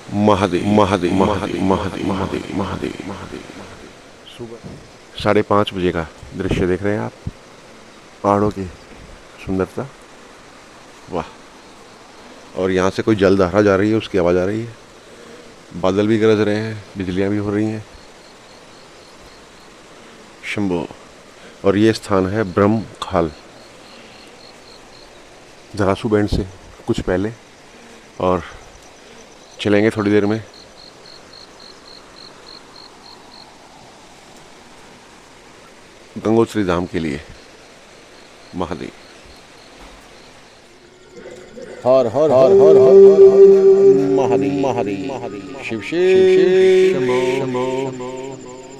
महादेव महादेव महादेव महादेव महादेव महादेव महादेव। सुबह 5:30 बजे का दृश्य देख रहे हैं आप, पहाड़ों की सुंदरता, वाह। और यहाँ से कोई जलधारा जा रही है, उसकी आवाज़ आ रही है, बादल भी गरज रहे हैं, बिजलियाँ भी हो रही हैं। शंभो। और ये स्थान है ब्रह्म खाल, धरासू बैंड से कुछ पहले, और चलेंगे थोड़ी देर में। गंगोत्री धाम के लिए। महादेव। हर हर हर हर हर महादेव महादेव महादेव। शिव शिव शंभो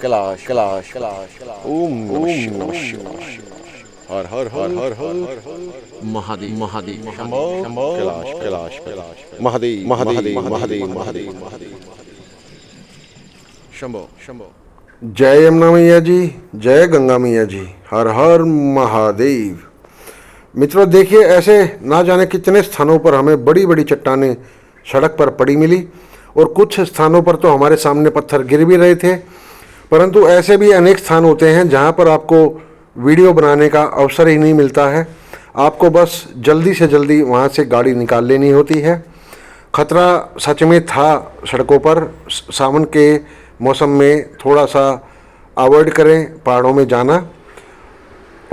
कैलाश कैलाश कैलाश। ओम नमः शिवाय। हर हर हर हर हर महादेव महादेव शंभो कैलाश कैलाश कैलाश। महादेव महादेव महादेव महादेव महादेव। शंभो शंभो। जय यमुना मैया जी, जय गंगा मैया जी, हर हर महादेव। मित्रों देखिए, ऐसे ना जाने कितने स्थानों पर हमें बड़ी बड़ी चट्टानें सड़क पर पड़ी मिली, और कुछ स्थानों पर तो हमारे सामने पत्थर गिर भी रहे थे। परंतु ऐसे भी अनेक स्थान होते हैं जहां पर आपको वीडियो बनाने का अवसर ही नहीं मिलता है। आपको बस जल्दी से जल्दी वहां से गाड़ी निकाल लेनी होती है। खतरा सच में था सड़कों पर। सावन के मौसम में थोड़ा सा अवॉइड करें पहाड़ों में जाना।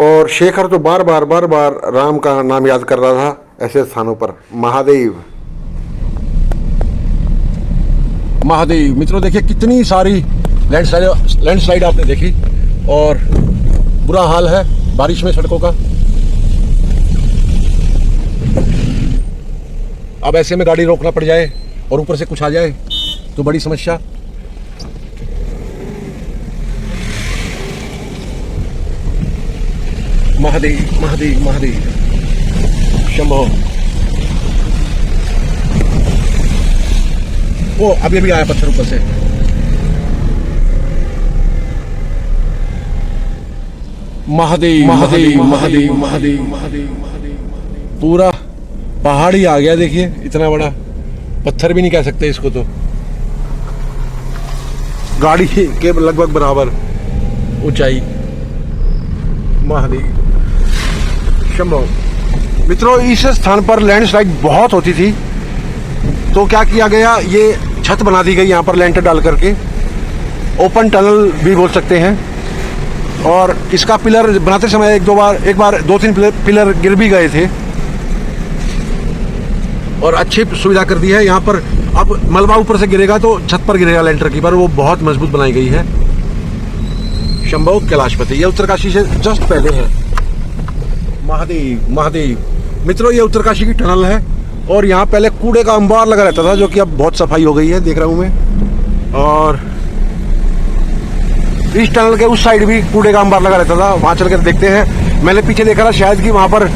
और शेखर तो बार बार राम का नाम याद कर रहा था ऐसे स्थानों पर। महादेव महादेव। मित्रों देखिए, कितनी सारी लैंडस्लाइड आपने देखी, और बुरा हाल है बारिश में सड़कों का। अब ऐसे में गाड़ी रोकना पड़ जाए और ऊपर से कुछ आ जाए तो बड़ी समस्या। महादेव महादेव महादेव शंभो। वो अभी अभी आया पत्थर ऊपर से। महादेव महादेव महादेव महादेव महादेव महादेव। पूरा पहाड़ ही आ गया, देखिए इतना बड़ा पत्थर भी नहीं कह सकते इसको, तो गाड़ी के लगभग बराबर ऊंचाई। महादेव शंभो। मित्रों इस स्थान पर लैंडस्लाइड बहुत होती थी, तो क्या किया गया, ये छत बना दी गई यहाँ पर लेंटर डाल करके, ओपन टनल भी बोल सकते हैं। और इसका पिलर बनाते समय एक बार 2-3 पिलर गिर भी गए थे, और अच्छी सुविधा कर दी है यहाँ पर। अब मलबा ऊपर से गिरेगा तो छत पर गिरेगा लेंटर की, पर वो बहुत मजबूत बनाई गई है। शंभो कैलाशपति। ये उत्तरकाशी से जस्ट पहले है। महादेव महादेव। मित्रों ये उत्तरकाशी की टनल है, और यहाँ पहले कूड़े का अंबार लगा रहता था, जो कि अब बहुत सफाई हो गई है, देख रहा हूँ मैं। और इस टनल के उस साइड भी कूड़े का अंबार लगा रहता था, वहाँ चल कर देखते हैं। मैंने पीछे देखा था शायद कि वहाँ पर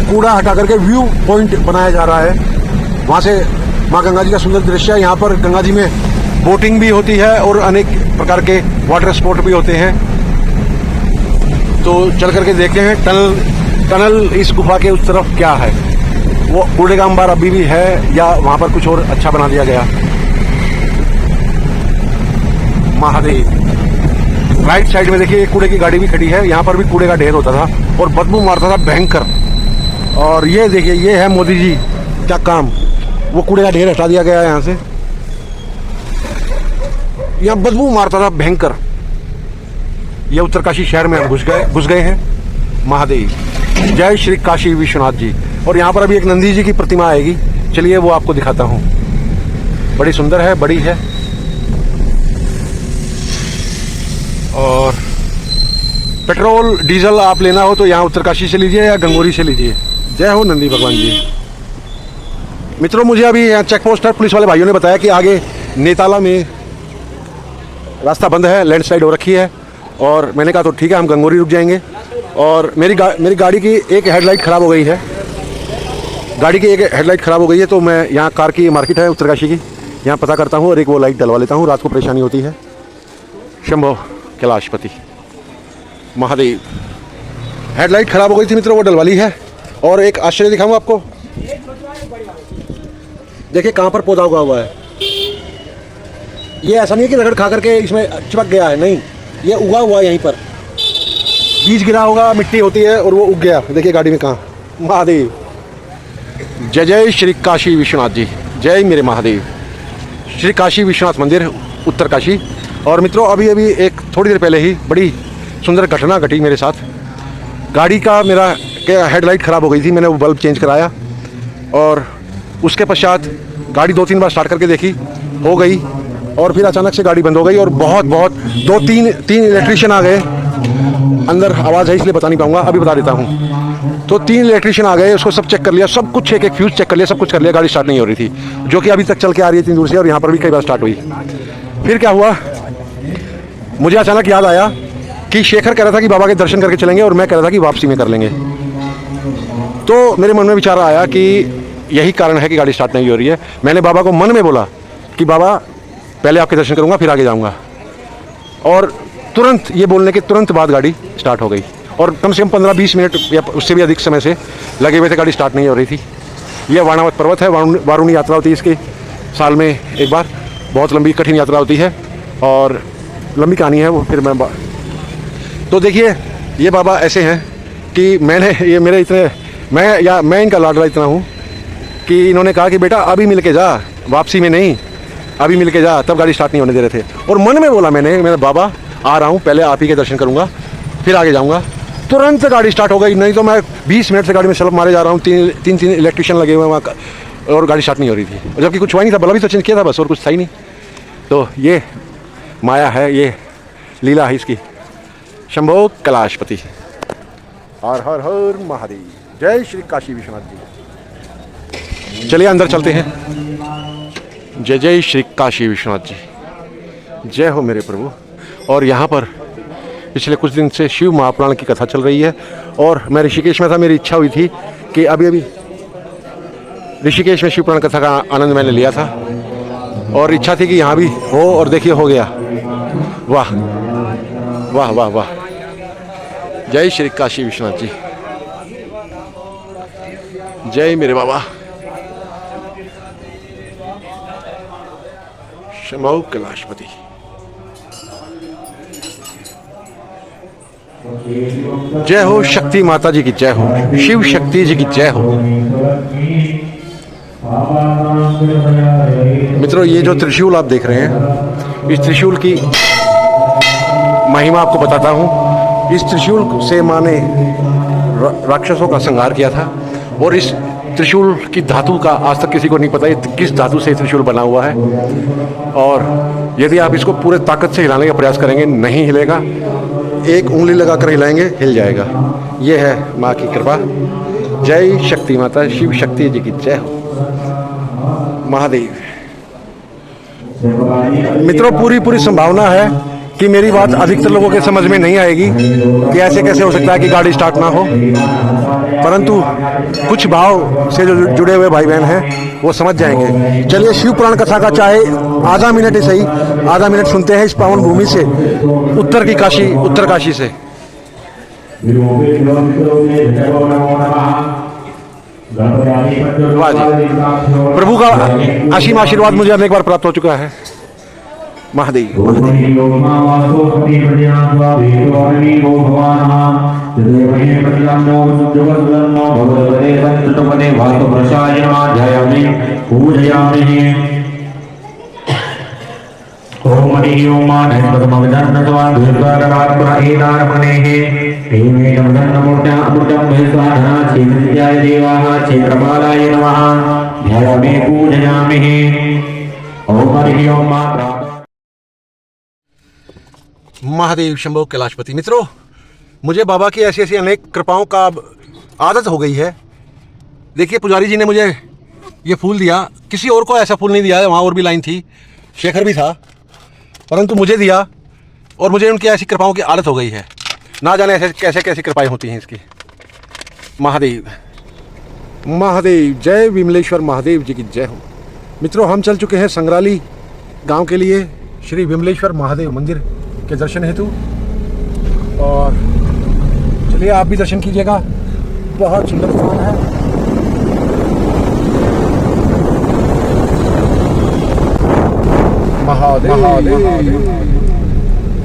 कूड़ा हटा करके व्यू पॉइंट बनाया जा रहा है, वहाँ से माँ गंगा जी का सुंदर दृश्य है। यहाँ पर गंगा जी में बोटिंग भी होती है और अनेक प्रकार के वाटर स्पोर्ट भी होते हैं। तो चल करके देखते हैं टनल इस गुफा के उस तरफ क्या है। वो कूड़े का अंबार अभी भी है, या वहाँ पर कुछ और अच्छा बना दिया गया। महादेव। राइट साइड में देखिए एक कूड़े की गाड़ी भी खड़ी है, यहाँ पर भी कूड़े का ढेर होता था और बदबू मारता था भयंकर। और ये देखिए, ये है मोदी जी का काम, वो कूड़े का ढेर हटा दिया गया है यहाँ से। यहाँ बदबू मारता था भयंकर। ये उत्तरकाशी शहर में हम घुस गए हैं। महादेव। जय श्री काशी विश्वनाथ जी। और यहाँ पर अभी एक नंदी जी की प्रतिमा आएगी, चलिए वो आपको दिखाता हूँ। बड़ी सुंदर है, बड़ी है। और पेट्रोल डीजल आप लेना हो तो यहाँ उत्तरकाशी से लीजिए या गंगोरी से लीजिए। जय हो नंदी भगवान जी। मित्रों मुझे अभी यहाँ चेक पोस्ट पर पुलिस वाले भाइयों ने बताया कि आगे नेताला में रास्ता बंद है, लैंडस्लाइड हो रखी है। और मैंने कहा तो ठीक है, हम गंगोरी रुक जाएंगे। और मेरी गाड़ी की एक हेडलाइट ख़राब हो गई है, तो मैं यहाँ कार की मार्केट है उत्तरकाशी की, यहाँ पता करता हूँ और एक वो लाइट डलवा लेता हूँ, रात को परेशानी होती है। शंभो कैलाशपति। महादेव। हेडलाइट ख़राब हो गई थी मित्रों, वो डलवा ली है। और एक आश्चर्य दिखाऊँ आपको, देखिए कहाँ पर पौधा उगा हुआ है। ये ऐसा नहीं है कि रगड़ खा करके इसमें चिपक गया है, नहीं, ये उगा हुआ है यहीं पर, बीज गिरा होगा, मिट्टी होती है और वो उग गया। देखिए गाड़ी में कहाँ। महादेव, जय जय श्री काशी विश्वनाथ जी, जय मेरे महादेव। श्री काशी विश्वनाथ मंदिर, उत्तर काशी। और मित्रों अभी अभी एक थोड़ी देर पहले ही बड़ी सुंदर घटना घटी मेरे साथ। गाड़ी का मेरा हेडलाइट ख़राब हो गई थी, मैंने वो बल्ब चेंज कराया और उसके पश्चात गाड़ी 2-3 बार स्टार्ट करके देखी, हो गई, और फिर अचानक से गाड़ी बंद हो गई और बहुत 2-3 इलेक्ट्रीशियन आ गए। अंदर आवाज़ है इसलिए बता नहीं पाऊँगा, अभी बता देता हूँ। तो 3 इलेक्ट्रीशियन आ गए, उसको सब चेक कर लिया, सब कुछ एक फ्यूज़ चेक कर लिया, सब कुछ कर लिया, गाड़ी स्टार्ट नहीं हो रही थी, जो कि अभी तक चल के आ रही है इतनी दूर से, और यहाँ पर भी कई बार स्टार्ट हुई। फिर क्या हुआ, मुझे अचानक याद आया कि शेखर कह रहा था कि बाबा के दर्शन करके चलेंगे और मैं कह रहा था कि वापसी में कर लेंगे। तो मेरे मन में विचार आया कि यही कारण है कि गाड़ी स्टार्ट नहीं हो रही है। मैंने बाबा को मन में बोला कि बाबा पहले आपके दर्शन करूंगा फिर आगे जाऊंगा, और तुरंत ये बोलने के तुरंत बाद गाड़ी स्टार्ट हो गई। और कम से कम 15-20 मिनट या उससे भी अधिक समय से लगे हुए थे, गाड़ी स्टार्ट नहीं हो रही थी। यह वाणावत पर्वत है, वारुणी यात्रा होती है इसकी साल में एक बार, बहुत लंबी कठिन यात्रा होती है और लंबी कहानी है वो, फिर तो देखिए ये बाबा ऐसे हैं कि ये मेरे इतने, मैं इनका लाडला इतना हूँ कि इन्होंने कहा कि बेटा अभी मिल के जा, वापसी में नहीं, अभी मिल के जा, तब गाड़ी स्टार्ट नहीं होने दे रहे थे। और मन में बोला मैंने बाबा आ रहा हूँ, पहले आप ही के दर्शन करूँगा फिर आगे जाऊँगा। तुरंत गाड़ी स्टार्ट हो गई, नहीं तो मैं 20 मिनट से गाड़ी में सलप मारे जा रहा हूँ, तीन इलेक्ट्रिशियन लगे हुए वहाँ, और गाड़ी स्टार्ट नहीं हो रही थी, जबकि कुछ हुआ नहीं था, बल्ब भी तो चेंज किया था बस, और कुछ था ही नहीं। तो ये माया है, ये लीला है इसकी। शंभो कैलाशपति, हर हर हर महादेव, जय श्री काशी विश्वनाथ जी। चलिए अंदर चलते हैं। जय जय श्री काशी विश्वनाथ जी, जय हो मेरे प्रभु। और यहाँ पर पिछले कुछ दिन से शिव महापुराण की कथा चल रही है, और मैं ऋषिकेश में था, मेरी इच्छा हुई थी कि अभी ऋषिकेश में शिव पुराण कथा का आनंद मैंने लिया था, और इच्छा थी कि यहाँ भी हो, और देखिए हो गया। वाह वाह वाह वाह, जय श्री काशी विश्वनाथ जी, जय मेरे बाबा। शंभो कैलाशपति। जय हो शक्ति माता जी की जय हो, शिव शक्ति जी की जय हो। मित्रों ये जो त्रिशूल आप देख रहे हैं, इस त्रिशूल की महिमा आपको बताता हूँ। इस त्रिशूल से माँ ने राक्षसों का संहार किया था, और इस त्रिशूल की धातु का आज तक किसी को नहीं पता है किस धातु से त्रिशूल बना हुआ है। और यदि आप इसको पूरे ताकत से हिलाने का प्रयास करेंगे नहीं हिलेगा, एक उंगली लगाकर हिलाएंगे हिल जाएगा। ये है माँ की कृपा। जय शक्ति माता, शिव शक्ति जी की जय हो। महादेव। मित्रों पूरी संभावना है कि मेरी बात अधिकतर लोगों के समझ में नहीं आएगी कि ऐसे कैसे हो सकता है कि गाड़ी स्टार्ट ना हो, परंतु कुछ भाव से जो जुड़े हुए भाई बहन हैं वो समझ जाएंगे। चलिए शिव पुराण कथा का चाहे आधा मिनट ही सही, आधा मिनट सुनते हैं इस पावन भूमि से, उत्तर काशी से। वाह जी, प्रभु का असीम आशीर्वाद मुझे अनेक बार प्राप्त हो चुका है। महादेव। ओम हरि ओम नमः ध्यायामि पूजयामि। ओम हरि ओम महादेव शंभो कैलाशपति। मित्रों मुझे बाबा की ऐसी ऐसी अनेक कृपाओं का आदत हो गई है। देखिए पुजारी जी ने मुझे ये फूल दिया, किसी और को ऐसा फूल नहीं दिया है, वहाँ और भी लाइन थी, शेखर भी था, परंतु मुझे दिया, और मुझे उनकी ऐसी कृपाओं की आदत हो गई है। ना जाने ऐसे कैसे कैसी कृपाएं होती हैं इसकी। महादेव महादेव, जय विमलेश्वर महादेव जी की जय हो। मित्रों हम चल चुके हैं संग्राली गांव के लिए श्री विमलेश्वर महादेव मंदिर के दर्शन हेतु, और चलिए आप भी दर्शन कीजिएगा। बहुत सुंदर स्थान है। महादेव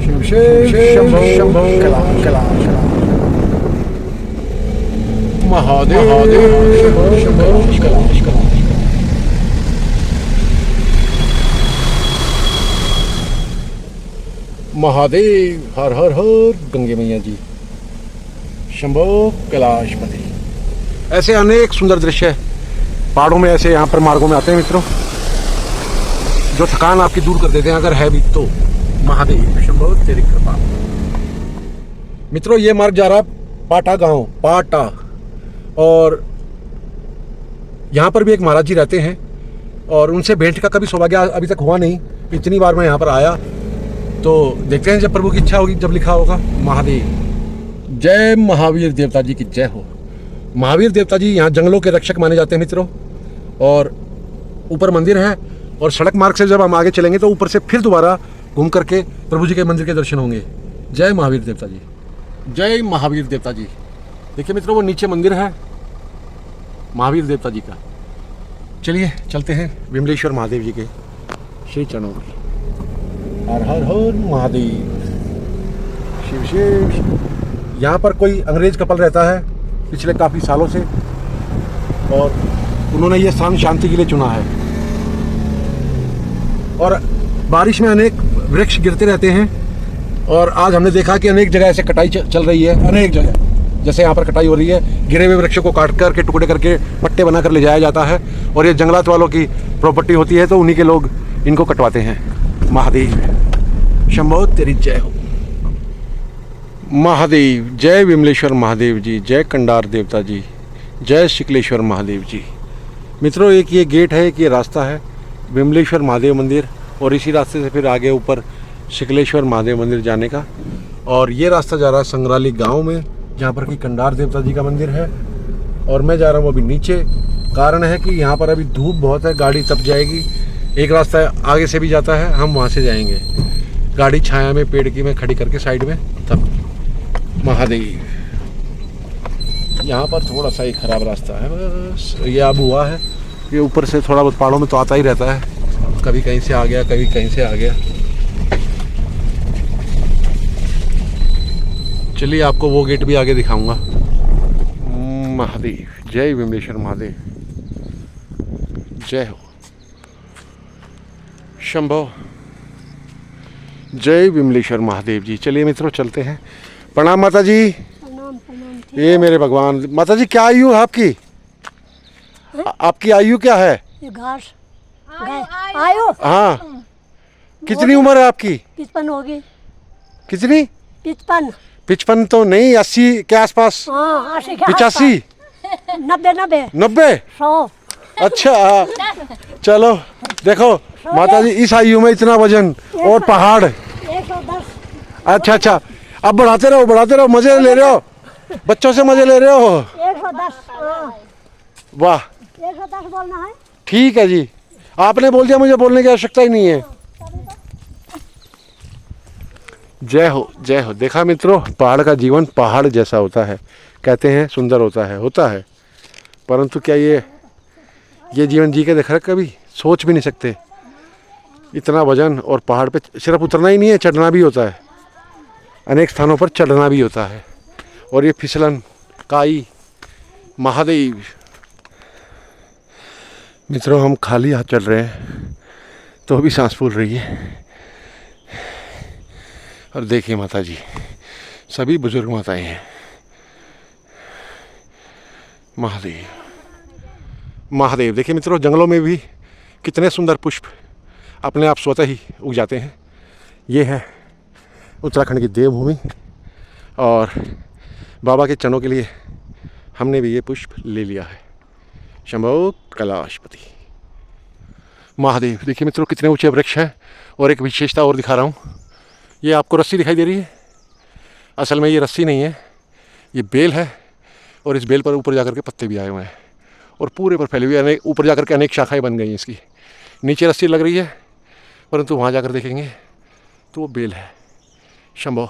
शिव शंभो कैलाश महादेव शंभो कैलाश महादेव हर हर हर गंगे मैया जी शंभो कैलाशपति। ऐसे अनेक सुंदर दृश्य पहाड़ों में ऐसे यहाँ पर मार्गों में आते हैं मित्रों, जो थकान आपकी दूर कर देते हैं अगर है भी तो। महादेव शंभो तेरी कृपा। मित्रों ये मार्ग जा रहा पाटा गांव, पाटा, और यहाँ पर भी एक महाराज जी रहते हैं और उनसे भेंट का कभी सौभाग्य अभी तक हुआ नहीं। इतनी बार मैं यहाँ पर आया तो देखते हैं जब प्रभु की इच्छा होगी, जब लिखा होगा। महादेव जय महावीर देवता जी की जय हो। महावीर देवता जी यहाँ जंगलों के रक्षक माने जाते हैं मित्रों, और ऊपर मंदिर है और सड़क मार्ग से जब हम आगे चलेंगे तो ऊपर से फिर दोबारा घूम करके प्रभु जी के मंदिर के दर्शन होंगे। जय महावीर देवता जी, जय महावीर देवता जी। देखिए मित्रों वो नीचे मंदिर है महावीर देवता जी का। चलिए चलते हैं विमलेश्वर महादेव जी के श्री चरणों में। हर हर हर महादेव शिव शिव। यहाँ पर कोई अंग्रेज कपल रहता है पिछले काफ़ी सालों से, और उन्होंने ये स्थान शांति के लिए चुना है। और बारिश में अनेक वृक्ष गिरते रहते हैं, और आज हमने देखा कि अनेक जगह ऐसे कटाई चल रही है। अनेक जगह जैसे यहाँ पर कटाई हो रही है, गिरे हुए वृक्षों को काट करके टुकड़े करके पट्टे बनाकर ले जाया जाता है, और ये जंगलात वालों की प्रॉपर्टी होती है तो उन्हीं के लोग इनको कटवाते हैं। महादेव शंभो तेरी जय हो। महादेव जय विमलेश्वर महादेव जी, जय कंडार देवता जी, जय शिकलेश्वर महादेव जी। मित्रों एक ये गेट है, एक ये रास्ता है विमलेश्वर महादेव मंदिर, और इसी रास्ते से फिर आगे ऊपर शिकलेश्वर महादेव मंदिर जाने का। और ये रास्ता जा रहा है संग्राली गांव में, जहाँ पर कि कंडार देवता जी का मंदिर है, और मैं जा रहा हूँ अभी नीचे। कारण है कि यहाँ पर अभी धूप बहुत है, गाड़ी तप जाएगी। एक रास्ता आगे से भी जाता है, हम वहाँ से जाएंगे। गाड़ी छाया में पेड़ की में खड़ी करके साइड में तब। महादेव यहाँ पर थोड़ा सा ही खराब रास्ता है बस, ये अब हुआ है। ये ऊपर से थोड़ा बहुत पहाड़ों में तो आता ही रहता है, कभी कहीं से आ गया कभी कहीं से आ गया। चलिए आपको वो गेट भी आगे दिखाऊंगा। महादेव जय विमलेश्वर महादेव, जय हो शंभो, जय विमलेश्वर महादेव जी। चलिए मित्रों चलते हैं। प्रणाम माता जी। प्रणाम। ये मेरे भगवान। माता जी क्या आयु है आपकी? आपकी आयु क्या है? ये घास आयो। हाँ कितनी उम्र है आपकी? 55 होगी। कितनी? 55। 55 तो नहीं, 80 के आसपास। हाँ 85 90 90 100। अच्छा चलो देखो माता जी इस आयु में इतना वजन और पहाड़। 110। अच्छा अब बढ़ाते रहो, मजे ले रहे हो, बच्चों से मजे ले रहे हो। 110। वाह 110 बोलना है। ठीक है जी, आपने बोल दिया, मुझे बोलने की आवश्यकता ही नहीं है। जय हो जय हो। देखा मित्रों पहाड़ का जीवन पहाड़ जैसा होता है, कहते हैं सुंदर होता है, परंतु क्या ये जीवन जी के देखा कभी? सोच भी नहीं सकते। इतना वजन, और पहाड़ पे सिर्फ उतरना ही नहीं है, चढ़ना भी होता है। अनेक स्थानों पर चढ़ना भी होता है, और ये फिसलन काई। महादेव मित्रों हम खाली हाथ चल रहे हैं तो भी सांस फूल रही है। और देखिए माता जी सभी बुजुर्ग माताएं हैं। महादेव देखिए मित्रों जंगलों में भी कितने सुंदर पुष्प अपने आप स्वतः ही उग जाते हैं। ये है उत्तराखंड की देवभूमि, और बाबा के चरणों के लिए हमने भी ये पुष्प ले लिया है। शंभो कैलाशपति। महादेव देखिए मित्रों कितने ऊंचे वृक्ष हैं, और एक विशेषता और दिखा रहा हूँ। ये आपको रस्सी दिखाई दे रही है, असल में ये रस्सी नहीं है, ये बेल है, और इस बेल पर ऊपर जाकर के पत्ते भी आए हुए हैं, और पूरे पर फैली हुई ऊपर जाकर के अनेक शाखाएं बन गई हैं इसकी। नीचे रस्सी लग रही है, परंतु वहाँ जाकर देखेंगे तो वो बेल है। शंभो।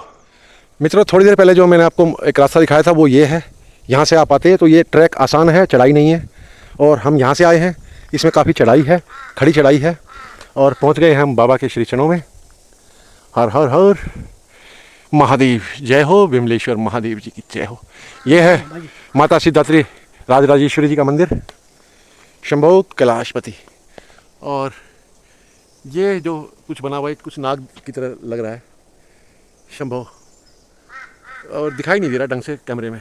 मित्रों थोड़ी देर पहले जो मैंने आपको एक रास्ता दिखाया था वो ये है। यहाँ से आप आते हैं तो ये ट्रैक आसान है, चढ़ाई नहीं है, और हम यहाँ से आए हैं, इसमें काफ़ी चढ़ाई है, खड़ी चढ़ाई है, और पहुंच गए हम बाबा के श्री चरणों में। हर हर हर महादेव, जय हो विमलेश्वर महादेव जी की जय हो। ये है माता सिद्धात्री राजराजेश्वरी जी का मंदिर, शंभो कैलाशपति। और ये जो कुछ बना हुआ है कुछ नाग की तरह लग रहा है, शंभो, और दिखाई नहीं दे रहा ढंग से कैमरे में।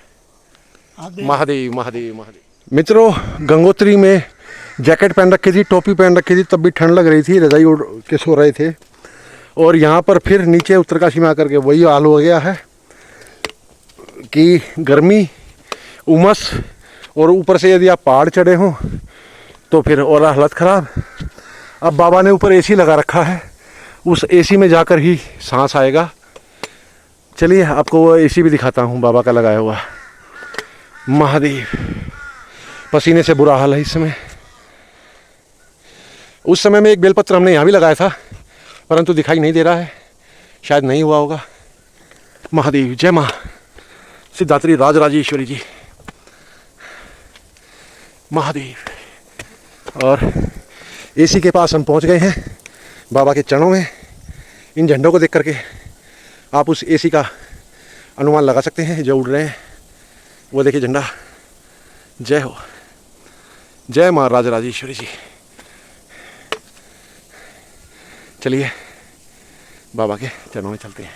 महादेव महादेव महादेव। मित्रों, गंगोत्री में जैकेट पहन रखी थी, टोपी पहन रखी थी, तब भी ठंड लग रही थी, रजाई ओढ़ के सो रहे थे। और यहाँ पर फिर नीचे उत्तरकाशी में आकर के वही हाल हो गया है कि गर्मी, उमस, और ऊपर से यदि आप पहाड़ चढ़े हों तो फिर और हालत ख़राब। अब बाबा ने ऊपर एसी लगा रखा है, उस एसी में जाकर ही सांस आएगा। चलिए आपको वो एसी भी दिखाता हूँ बाबा का लगाया हुआ। महादेव, पसीने से बुरा हाल है इस समय। उस समय में एक बेलपत्र हमने यहाँ भी लगाया था, परंतु दिखाई नहीं दे रहा है, शायद नहीं हुआ होगा। महादेव, जय माँ सिद्धात्री राजराजेश्वरी जी, महादेव। और एसी के पास हम पहुँच गए हैं, बाबा के चरणों में। इन झंडों को देख करके आप उस एसी का अनुमान लगा सकते हैं जो उड़ रहे हैं। वो देखिए झंडा, जय हो, जय माँ राजराजेश्वरी जी। चलिए बाबा के चरणों में चलते हैं।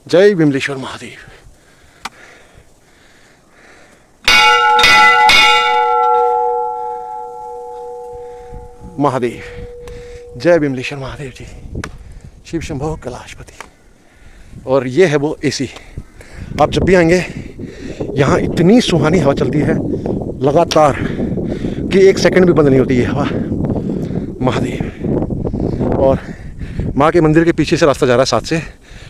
जय विमलेश्वर महादेव। महादेव, जय विमलेश्वर महादेव जी, शिव शंभो कैलाशपति। और ये है वो एसी। आप जब भी आएंगे यहाँ इतनी सुहानी हवा चलती है लगातार कि एक सेकंड भी बंद नहीं होती है हवा। महादेव। और माँ के मंदिर के पीछे से रास्ता जा रहा है, साथ से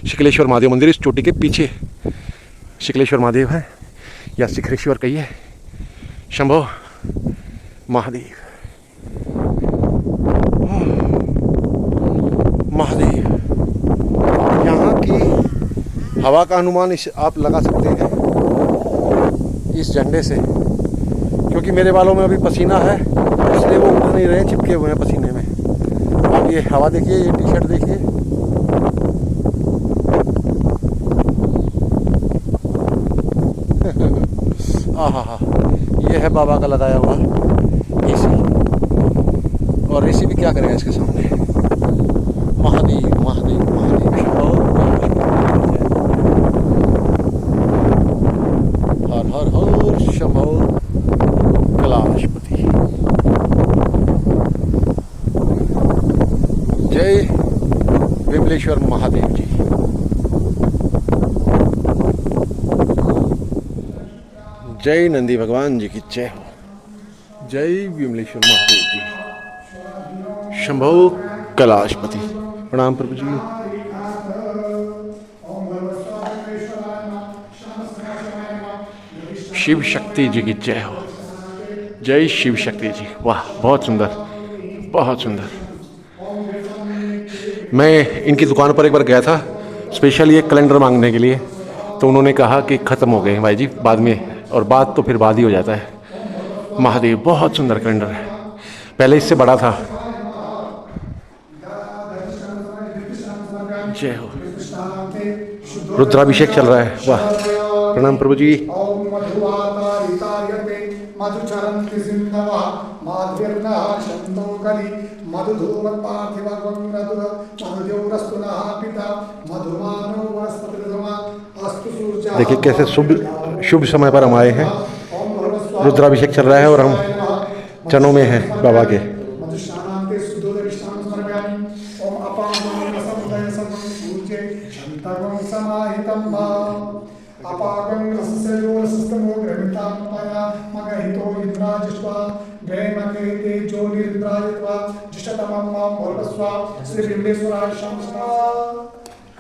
शिकलेश्वर महादेव मंदिर, इस चोटी के पीछे शिकलेश्वर महादेव है, या शिखरेश्वर कहिए। शंभो महादेव, महादेव। यहाँ की हवा का अनुमान आप लगा सकते हैं इस झंडे से, क्योंकि मेरे बालों में अभी पसीना है, इसलिए वो उड़ नहीं रहे, चिपके हुए हैं पसीने में। आप ये हवा देखिए, ये टी शर्ट देखिए, आहा, ये है बाबा का लगाया हुआ एसी। और एसी भी क्या करेगा इसके सामने। महादेव महादेव महादेव, हर हर हर शंभो कैलाशपति। जय विमलेश्वर महादेव जी। जय नंदी भगवान जी की जय हो। जय विमलेश्वर महादेव जी, शंभो कैलाशपति। प्रणाम प्रभु जी। शिव शक्ति जी की जय हो। जय शिव शक्ति जी। वाह, बहुत सुंदर, बहुत सुंदर। मैं इनकी दुकान पर एक बार गया था स्पेशल ये कैलेंडर मांगने के लिए, तो उन्होंने कहा कि ख़त्म हो गए हैं भाई जी, बाद में, और बात तो फिर बाद ही हो जाता है। महादेव, बहुत सुंदर कैलेंडर है, पहले इससे बड़ा था। जय हो। रुद्राभिषेक चल रहा है, वाह। प्रणाम प्रभु जी। देखिए कैसे शुभ समय पर हम आए हैं। रुद्राभिषेक चल रहा है और हम चरणों में हैं बाबा के।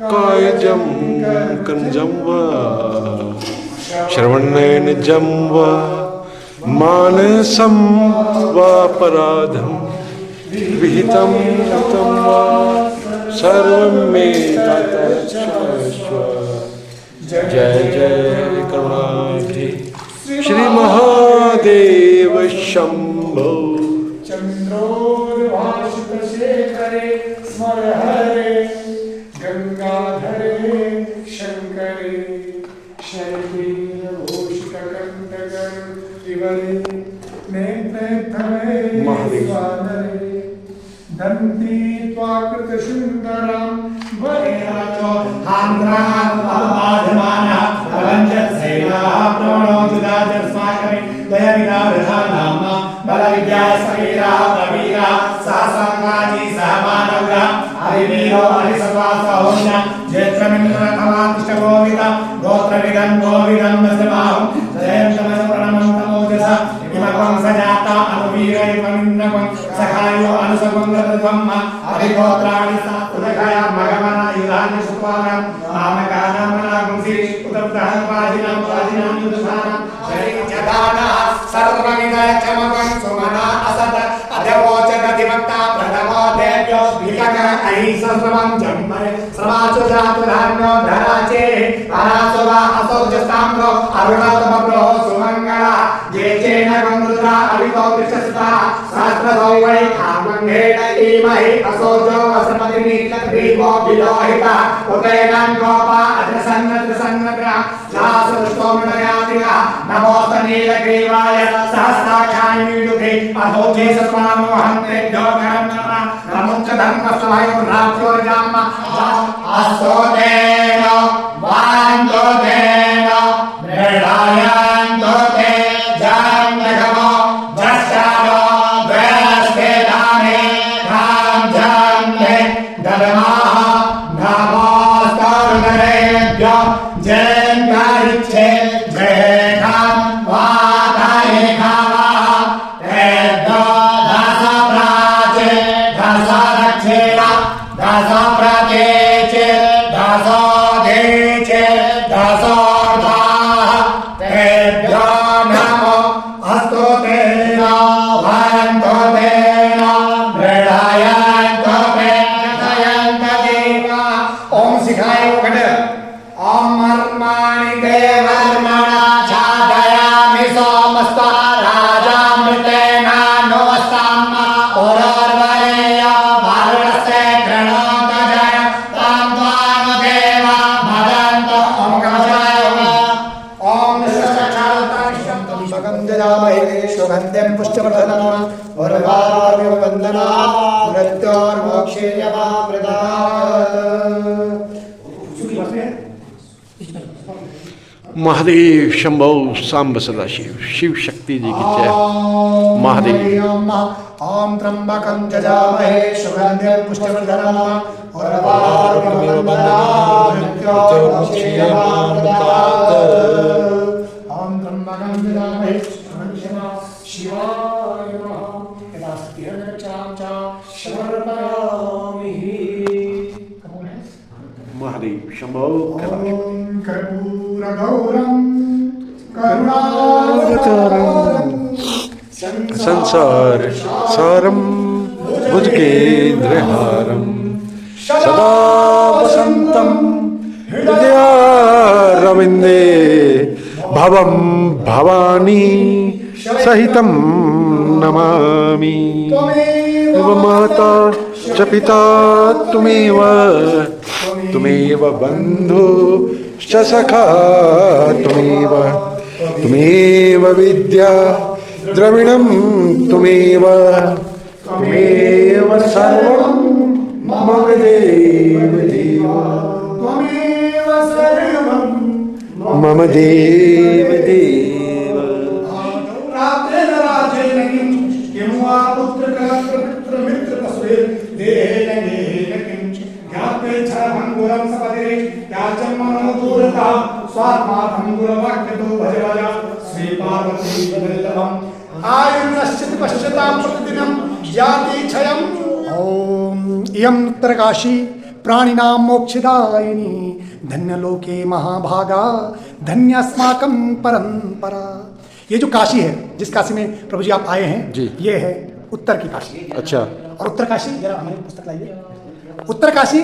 कायजं कंजं वा श्रवणेन जं वा मानसं वापराधं विहितं तं वा सर्वं मे तत्क्षमस्व। जय जय करुणाब्धि श्री महादेव। शंभो चंद्रोद्भाषितशेखरे स्मर हरे गंगाधरे शंकरे शैलीभूषितकण्ठगरुत्रिवरे नेत्रे स्वानरे दन्ती त्वाकृतसुन्दरं वरेराजो आन्ध्रान् अपमाधमानः प्रपञ्चसेनाः प्रणोजुदाजस्माकरि दयविनावधानाम बलविद्या सवीरा प्रवीरा सासंगाजी सहमानवरा हरिवीरो हरिसत्वासहोन्य जेत्रमिन्द्रकमातिष्ठगोविदा गोत्रविदं गोविदं वसमाहं जयं शमसप्रणमं तमोजसा इमकं सजाता अनुवीरयमनिन्द्रकं सखायो अनुसवं गतध्वं हरिगोत्राणि सात्वदखया मगमना युधानि सुपानं नामकानामनागुंसि उतप्तहं वाजिनं वाजिनं युधसानं शरीरजदानः सर्वविदचमकं सुमना असद अधवोचकधिवक्ता प्रथमो देव्यो विकक अहिंसस्रवं जन्मरे श्रवाचो जातुधान्यो धराचे परासुवा असौजस्ताम्रो अरुणतमप्रो सुमङ्गला ये चेन गङ्गुद्रा अवितो विशस्ता सहस्रदौ वै खामङ्गेण इमहि असौजो असमतिनि ग्रीवो विलोहिता उतैनं गोपा अधसन्नत्रसन्नग्रा जासुष्टोमृतयातिगा नमोस्तनीलग्रीवाय सहस्राक्षाय मीडुके अधोजे सत्वामोहन्ते योगरं नमः नमुच्च धर्मस्वयो राप्योर्जाम अस्तोदेन वान्दोदेन मृडायान्दोदे जान्नगमो जस्यारो द्वेस्तेदाने धाम जान्ने ददमाः नमोस्तोर्गरेभ्यो जयन्तारिच्छे जयखां वाताये खावाः तेभ्यो दशप्राचे दशरक्षेण दशप्रतेचे दशोधेचे दशोर्धाः तेभ्यो नमो अस्तु तेन भवन्तु तेन मृडायन्तु तेन देवा ओम शिखाय घट ओम मर्माणि देवर्मणा छादयामि सोमस्ता राजामृतेन नोस्ताम ओरोर्वरेय भारतस्य प्रणोतजय तां त्वां देव भवन्तु ओम कवचाय ओम निश्चक्षालतानिष्ठं सुगन्धयामहे सुगन्धं पुष्टवर्धनम् वरवारामिव वन्दना मृत्योर्मोक्षेयमामृता महादेव शंभो सांब सदाशिव शिव शक्ति जी की जय महादेव ओम त्र्यंबकं यजामहे सुगन्धिं पुष्टिवर्धनम् उर्वारुकमिव वन्दनात् मृत्योर्मोक्षेयमामृतात् ओम त्र्यंबकं यजामहे शिवाय नमः यदास्तिरक्षां च शर्वयामि महादेव शंभो ओम कर्पूरगौरं करुणावतारं संसार सारम भुजगेन्द्रहारम सदा वसंतम हृदयारविंदे भवम भवानी सहितं नमामि त्वमेव माता च पिता त्वमेव बन्धु च सखा त्वमेव विद्या द्रविणं त्वमेव सर्वं मम देव देव त्वमेव सर्वं मम देव देव रात्रेण राजेन किं वा पुत्रकलत्रमित्रकस्वे देहेन गेहेन किं ज्ञात्वेच्छाभङ्गुरं सपदे याचन्मनोदूरता स्वात्माभङ्गुरवाक्यतो भज भज श्रीपार्वती वल्लभम् आयुर्नश्चित् पश्यतां प्रतिदिनं याति क्षयम् ॐ इयं उत्तरकाशी प्राणिनां मोक्षदायिनी धन्यलोके महाभागा धन्यास्माकं परंपरा। ये जो काशी है, जिस काशी में प्रभु जी आप आए हैं जी, ये है उत्तर की काशी। अच्छा। और उत्तर काशी, जरा हमारी पुस्तक लाइए। उत्तर काशी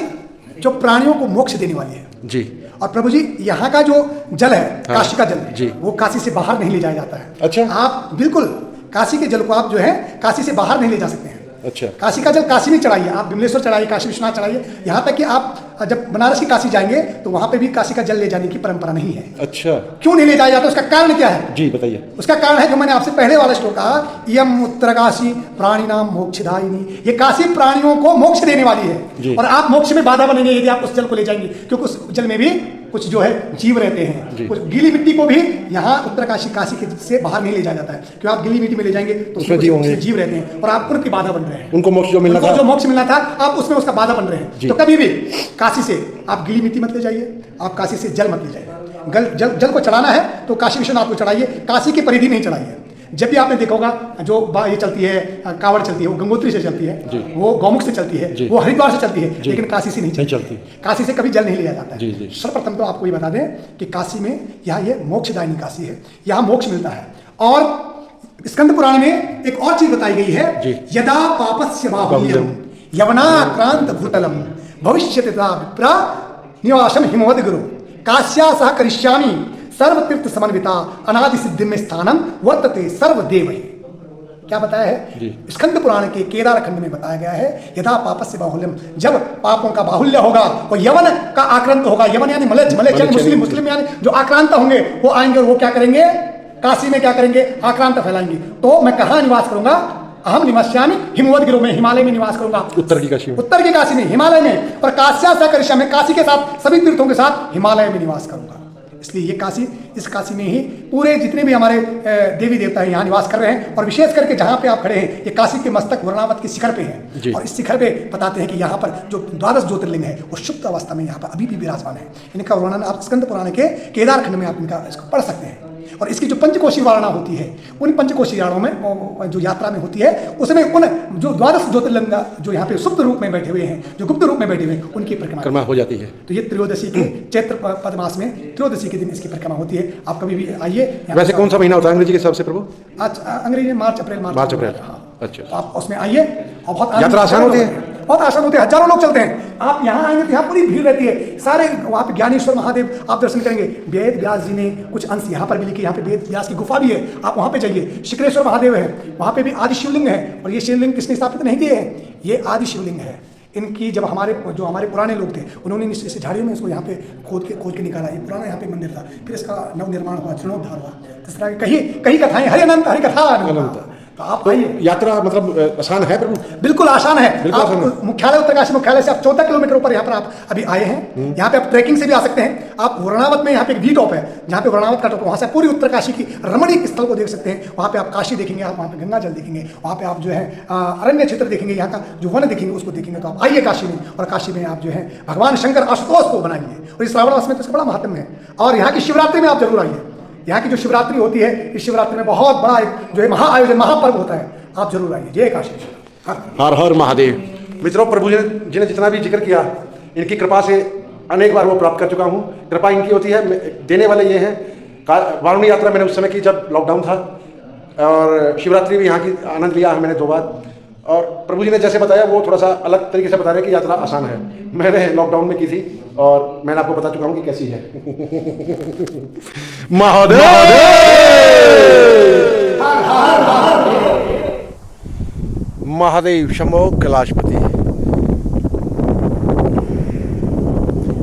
जो प्राणियों को मोक्ष देने वाली है जी। और प्रभु जी यहाँ का जो जल है, हाँ, काशी का जल जी, वो काशी से बाहर नहीं ले जाया जाता है। अच्छा। आप बिल्कुल काशी के जल को आप जो है काशी से बाहर नहीं ले जा सकते हैं। अच्छा। काशी का जल काशी में चढ़ाइए, आप विमलेश्वर चढ़ाइए, काशी विश्वनाथ चढ़ाइए, यहाँ तक कि आप जब बनारस की काशी जाएंगे तो वहाँ पे भी काशी का जल ले जाने की परंपरा नहीं है। अच्छा, क्यों नहीं ले जाया जाता? उसका कारण क्या है? जी बताइए। उसका कारण है जो मैंने आपसे पहले वाला श्लोक कहा, यम उत्तरकाशी प्राणी नाम मोक्षदायिनी, ये काशी प्राणियों को मोक्ष देने वाली है और आप मोक्ष में बाधा बनेंगे यदि आप उस जल को ले जाएंगे, क्योंकि उस जल में भी कुछ जो है जीव रहते हैं। कुछ गीली मिट्टी को भी यहाँ उत्तरकाशी काशी के से बाहर नहीं ले जाया जाता है, क्योंकि आप गीली मिट्टी में ले जाएंगे तो उसमें जीव रहते हैं और आप उनकी बाधा बन रहे हैं। उनको मोक्ष जो मिलना था, जो मोक्ष मिलना था, आप उसमें उसका बाधा बन रहे हैं। तो कभी भी काशी से आप गीली मिट्टी मत ले जाइए, आप काशी से जल मत ले जाइए। जल को चढ़ाना है तो काशी विश्वनाथ को चढ़ाइए, काशी की परिधि नहीं चढ़ाइए। जब भी आपने देखा होगा जो ये चलती है कांवड़ चलती है, वो गंगोत्री से चलती है, वो गौमुख से चलती है, वो हरिद्वार से चलती है, लेकिन काशी से नहीं चलती। काशी से कभी जल नहीं लिया जाता है। सर्वप्रथम तो आपको ये बता दें कि काशी में यहाँ ये मोक्षदायिनी काशी है, यहाँ मोक्ष मिलता है। और स्कंद पुराण में एक और चीज बताई गई है, यदा पापस्य बाहुल्यम यवनाक्रांत भूतलम भविष्यति तदा विप्रा निवासम हिमवद गुरु काश्या सह करिष्यामि सर्व तीर्थ समन्विता अनादि सिद्धि में स्थानम वर्तते सर्वदेव। क्या बताया है? स्कंद पुराण के केदार खंड में बताया गया है, यदा पापस्य बाहुल्यम, जब पापों का बाहुल्य होगा और यवन का आक्रांत होगा, यवन यानी मलेच्छ, मलेच्छ यानी मुस्लिम यानी जो आक्रांत होंगे वो आएंगे और वो क्या करेंगे? काशी में क्या करेंगे? आक्रांत फैलाएंगे। तो मैं कहाँ निवास करूंगा? अहम निवास्यामि हिमवद गिरो में, हिमालय में निवास करूंगा। उत्तर की काशी में, हिमालय में। और काश्या सह करिष्यामि, मैं काशी के साथ सभी तीर्थों के साथ हिमालय में निवास करूंगा। इसलिए ये काशी, इस काशी में ही पूरे जितने भी हमारे देवी देवता हैं यहाँ निवास कर रहे हैं। और विशेष करके जहाँ पे आप खड़े हैं, ये काशी के मस्तक वर्णावत के शिखर पे है और इस शिखर पे बताते हैं कि यहाँ पर जो 12 ज्योतिर्लिंग है वो शुद्ध अवस्था में यहाँ पर अभी भी विराजमान है। इनका वर्णन आप स्कंद पुराण के केदार खंड में आप इनका इसको पढ़ सकते हैं। और इसकी जो पंचकोशी वारणा होती है, उन पंचकोशी वारणों में जो यात्रा में होती है, उसमें उन जो 12 ज्योतिर्लिंग जो यहाँ पे सुप्त रूप में बैठे हुए हैं, जो गुप्त रूप में बैठे हुए हैं, उनकी परिक्रमा हो जाती है। तो ये त्रयोदशी के चैत्र पद मास में त्रयोदशी के दिन इसकी परिक्रमा होती है। आप कभी भी आइए। वैसे कौन सा महीना होता है अंग्रेजी के हिसाब से प्रभु? आज अंग्रेजी में मार्च अप्रैल। हाँ। अच्छा, तो आप उसमें आइए और बहुत यात्रा आसान होती है, बहुत आसान होती है। हजारों लोग चलते हैं। आप यहाँ आएंगे तो यहाँ पूरी भीड़ रहती है। सारे वहाँ पे ज्ञानेश्वर महादेव आप दर्शन करेंगे। वेद व्यास जी ने कुछ अंश यहाँ पर भी लिखे, यहाँ पे वेद व्यास की गुफा भी है, आप वहाँ पे जाइए। शिखरेश्वर महादेव है, वहाँ पे भी आदि शिवलिंग है। और ये शिवलिंग किसने स्थापित नहीं किए हैं? ये आदि शिवलिंग है। इनकी जब हमारे पुराने लोग थे, उन्होंने इस झाड़ियों में इसको यहाँ पे खोद के निकाला। ये पुराना यहाँ पे मंदिर था, फिर इसका नवनिर्माण हुआ, जीर्णोद्धार हुआ। इस तरह की कई कथाएं, हरि अनंत हरि कथा। तो आप आइए। यात्रा मतलब आसान है प्रभु? बिल्कुल आसान है। आप मुख्यालय उत्तरकाशी मुख्यालय से आप 14 किलोमीटर ऊपर यहाँ पर आप अभी आए हैं। यहाँ पे आप ट्रैकिंग से भी आ सकते हैं। आप वर्णावत में यहाँ पे एक वी टॉप है, जहाँ पे वर्णावत का टॉप, वहाँ से पूरी उत्तरकाशी की रमणीक स्थल को देख सकते हैं। वहाँ पे आप काशी देखेंगे, आप वहाँ पे गंगा जल देखेंगे, वहाँ पे आप जो है अरण्य क्षेत्र देखेंगे, यहाँ का जो वन देखेंगे उसको देखेंगे। तो आप आइए काशी में, और काशी में आप जो है भगवान शंकर आशुतोष को बनाएंगे। और इस श्रावण मास में तो इसका बड़ा महत्व है। और यहाँ की शिवरात्रि में आप जरूर आइए। यहाँ की जो शिवरात्रि होती है, इस शिवरात्रि में बहुत बड़ा एक जो है महाआयोजन, महापर्व होता है। आप जरूर आइए। जय काशी। हर हर महादेव। मित्रों, प्रभु जी ने जितना भी जिक्र किया, इनकी कृपा से अनेक बार वो प्राप्त कर चुका हूँ। कृपा इनकी होती है, देने वाले ये हैं। वारुणी यात्रा मैंने उस समय की जब लॉकडाउन था, और शिवरात्रि भी यहाँ की आनंद लिया है मैंने 2 बार। और प्रभु जी ने जैसे बताया वो थोड़ा सा अलग तरीके से बता रहे हैं कि यात्रा आसान है। मैंने लॉकडाउन में की थी और मैंने आपको बता चुका हूँ कि कैसी है। महादेव महादेव शंभो कैलाशपति।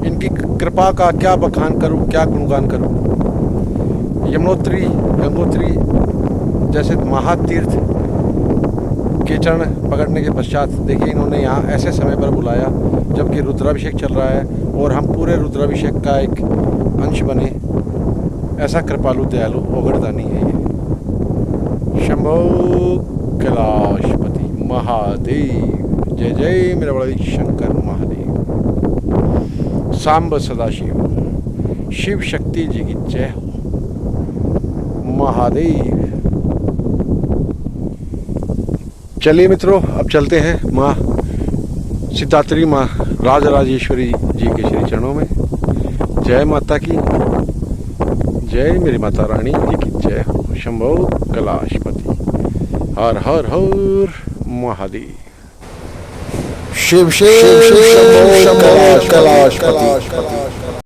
इनकी कृपा का क्या बखान करूं, क्या गुणगान करूं। यमुनोत्री, गंगोत्री जैसे महातीर्थ के चरण पकड़ने के पश्चात देखिए इन्होंने यहाँ ऐसे समय पर बुलाया जबकि रुद्राभिषेक चल रहा है और हम पूरे रुद्राभिषेक का एक अंश बने। ऐसा कृपालु दयालु ओगड़दानी है ये। शंभो कैलाशपति महादेव। जय जय मेरा बड़ा शंकर महादेव। सांब सदाशिव शिव शक्ति जी की जय हो। महादेव। चलिए मित्रों, अब चलते हैं माँ सिद्धात्री, माँ राजराजेश्वरी जी के श्री चरणों में। जय माता की जय, मेरी माता रानी जी की जय हो। शंभो कैलाशपति। हर हर हर महादेव। शिव शिव शंभो कैलाशपति।